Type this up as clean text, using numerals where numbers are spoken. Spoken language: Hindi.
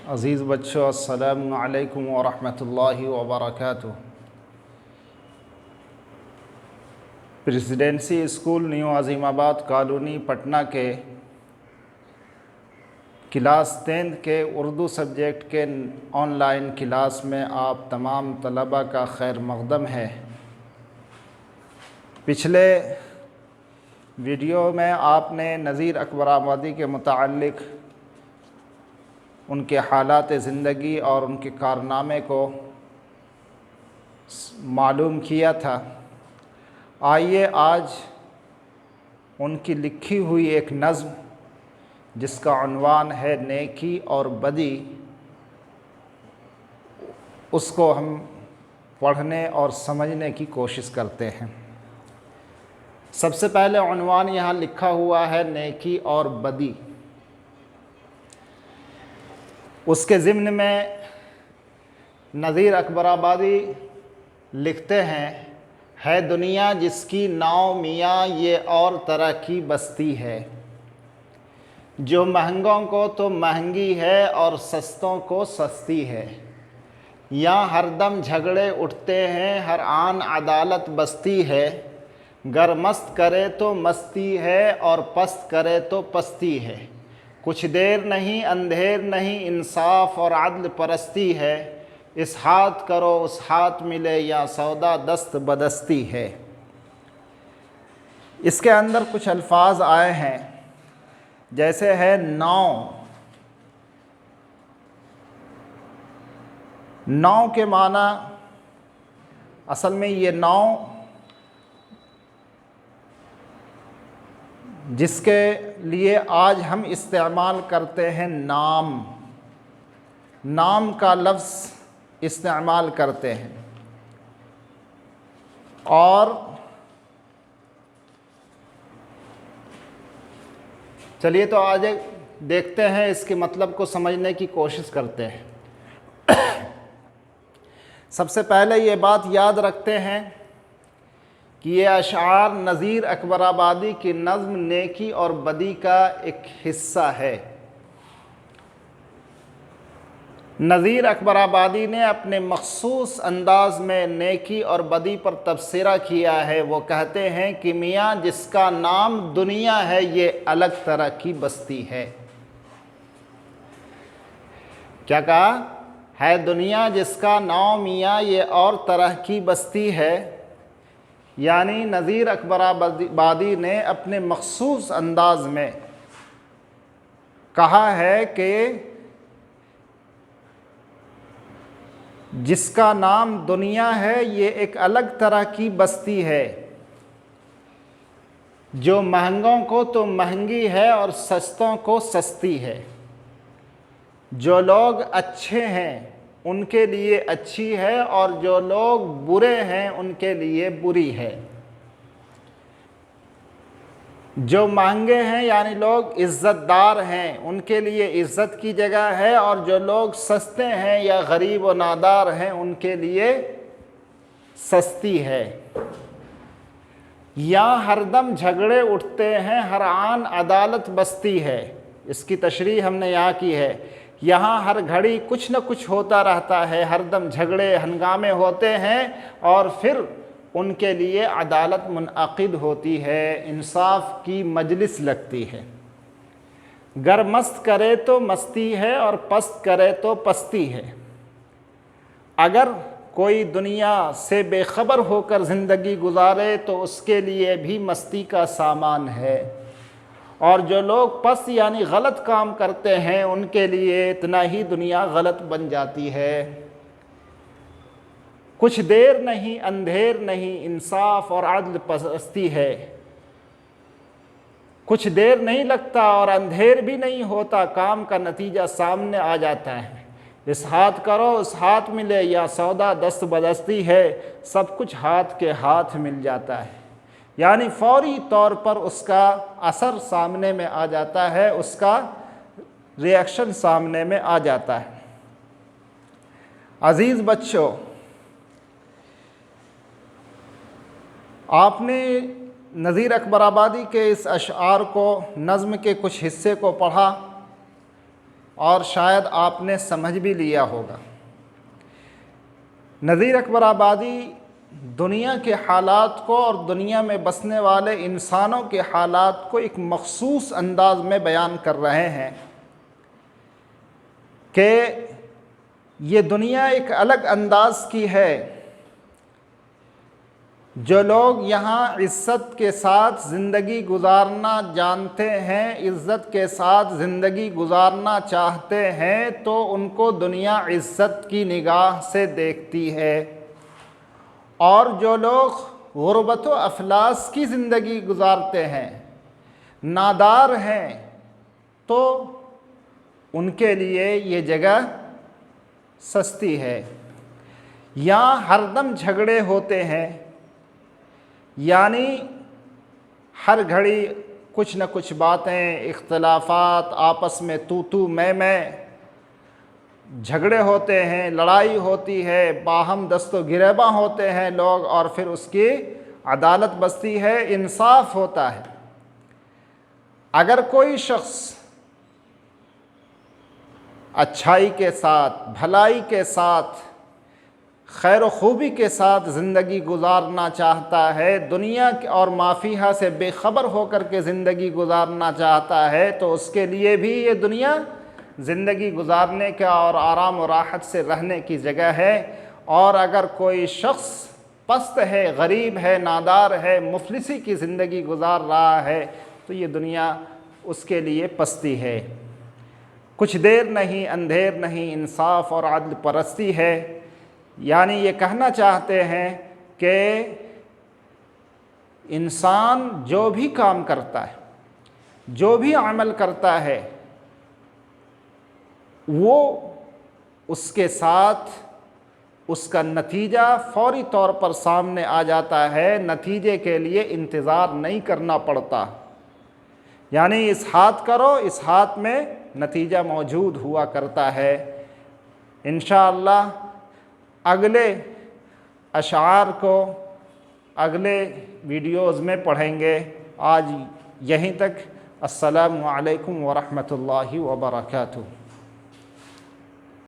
अज़ीज़ बच्चों, अस्सलामु अलैकुम व रहमतुल्लाहि व बरकातुहू। Presidency school new Azimabad colony Patna के क्लास 10 के उर्दू सब्जेक्ट के ऑनलाइन क्लास में आप तमाम तलबा का खैर मक़दम है। पिछले वीडियो में आपने नज़ीर अकबराबादी के मुताल्लिक़ उनके हालात ज़िंदगी और उनके कारनामे को मालूम किया था। आइए आज उनकी लिखी हुई एक नज़्म जिसका उन्वान है नेकी और बदी, उसको हम पढ़ने और समझने की कोशिश करते हैं। सबसे पहले उन्वान यहाँ लिखा हुआ है नेकी और बदी। उसके ज़िम्न में नज़ीर अकबराबादी लिखते हैं, है दुनिया जिसकी नाव मियाँ ये और तरह की बस्ती है, जो महंगों को तो महंगी है और सस्तों को सस्ती है। यहाँ हरदम झगड़े उठते हैं, हर आन अदालत बस्ती है, गर मस्त करे तो मस्ती है और पस्त करे तो पस्ती है। कुछ देर नहीं अंधेर नहीं इंसाफ और अदल परस्ती है, इस हाथ करो उस हाथ मिले या सौदा दस्त बदस्ती है। इसके अंदर कुछ अल्फाज आए हैं, जैसे है नाव। नाव के माना असल में ये नाव जिसके लिए आज हम इस्तेमाल करते हैं नाम का लफ्ज़ इस्तेमाल करते हैं। और चलिए तो आज देखते हैं, इसके मतलब को समझने की कोशिश करते हैं। सबसे पहले ये बात याद रखते हैं कि ये अशार नज़ीर अकबराबादी की नज़्म नेकी और बदी का एक हिस्सा है। नज़ीर अकबराबादी ने अपने मख़सूस अंदाज़ में नेकी और बदी पर तबसरा किया है। वो कहते हैं कि मियाँ जिसका नाम दुनिया है ये अलग तरह की बस्ती है। क्या कहा है? दुनिया जिसका नाम मियाँ ये और तरह की बस्ती है। यानी नज़ीर अकबराबादी ने अपने मख़सूस अंदाज़ में कहा है कि जिसका नाम दुनिया है ये एक अलग तरह की बस्ती है, जो महंगों को तो महंगी है और सस्तों को सस्ती है। जो लोग अच्छे हैं उनके लिए अच्छी है और जो लोग बुरे हैं उनके लिए बुरी है। जो महंगे हैं यानी लोग इज़्ज़तदार हैं उनके लिए इज़्ज़त की जगह है, और जो लोग सस्ते हैं या गरीब व नादार हैं उनके लिए सस्ती है। यहाँ हरदम झगड़े उठते हैं, हर आन अदालत बस्ती है। इसकी तशरीह हमने यहाँ की है। यहाँ हर घड़ी कुछ न कुछ होता रहता है, हरदम झगड़े हंगामे होते हैं और फिर उनके लिए अदालत मुनअक़िद होती है, इंसाफ की मजलिस लगती है। गर मस्त करे तो मस्ती है और पस्त करे तो पस्ती है। अगर कोई दुनिया से बेखबर होकर ज़िंदगी गुजारे तो उसके लिए भी मस्ती का सामान है, और जो लोग पस्त यानी गलत काम करते हैं उनके लिए इतना ही दुनिया गलत बन जाती है। कुछ देर नहीं अंधेर नहीं इंसाफ और अदल परस्ती है। कुछ देर नहीं लगता और अंधेर भी नहीं होता, काम का नतीजा सामने आ जाता है। इस हाथ करो उस हाथ मिले या सौदा दस्त बदस्ती है, सब कुछ हाथ के हाथ मिल जाता है। यानी फौरी तौर पर उसका असर सामने में आ जाता है, उसका रिएक्शन सामने में आ जाता है। अज़ीज़ बच्चों, आपने नज़ीर अकबराबादी के इस अशआर को, नज़्म के कुछ हिस्से को पढ़ा और शायद आपने समझ भी लिया होगा। नज़ीर अकबर आबादी दुनिया के हालात को और दुनिया में बसने वाले इंसानों के हालात को एक मखसूस अंदाज में बयान कर रहे हैं कि ये दुनिया एक अलग अंदाज की है। जो लोग यहाँ इज़्ज़त के साथ ज़िंदगी गुजारना जानते हैं, इज़्ज़त के साथ ज़िंदगी गुजारना चाहते हैं, तो उनको दुनिया इज़्ज़त की निगाह से देखती है। और जो लोग गुरबत व अफलास की ज़िंदगी गुजारते हैं, नादार हैं, तो उनके लिए ये जगह सस्ती है। यहाँ हरदम झगड़े होते हैं, यानी हर घड़ी कुछ न कुछ बातें, इख्तलाफात, आपस में तू मैं, झगड़े होते हैं, लड़ाई होती है, बाहम दस्तो गिरेबा होते हैं लोग, और फिर उसकी अदालत बसती है, इंसाफ होता है। अगर कोई शख्स अच्छाई के साथ, भलाई के साथ, खैर खूबी के साथ ज़िंदगी गुजारना चाहता है, दुनिया और माफिया से बेखबर होकर के ज़िंदगी गुजारना चाहता है, तो उसके लिए भी ये दुनिया ज़िंदगी गुजारने का और आराम और राहत से रहने की जगह है। और अगर कोई शख्स पस्त है, गरीब है, नादार है, मुफलिसी की ज़िंदगी गुजार रहा है, तो ये दुनिया उसके लिए पस्ती है। कुछ देर नहीं, अंधेर नहीं, इंसाफ और अदल परस्ती है। यानी ये कहना चाहते हैं कि इंसान जो भी काम करता है, जो भी अमल करता है, वो उसके साथ उसका नतीजा फौरी तौर पर सामने आ जाता है। नतीजे के लिए इंतज़ार नहीं करना पड़ता। यानी इस हाथ करो, इस हाथ में नतीजा मौजूद हुआ करता है। इंशाअल्लाह अगले अशार को अगले वीडियोज़ में पढ़ेंगे। आज यहीं तक। अस्सलामु अलैकुम व रहमतुल्लाहि व बरकातुहू।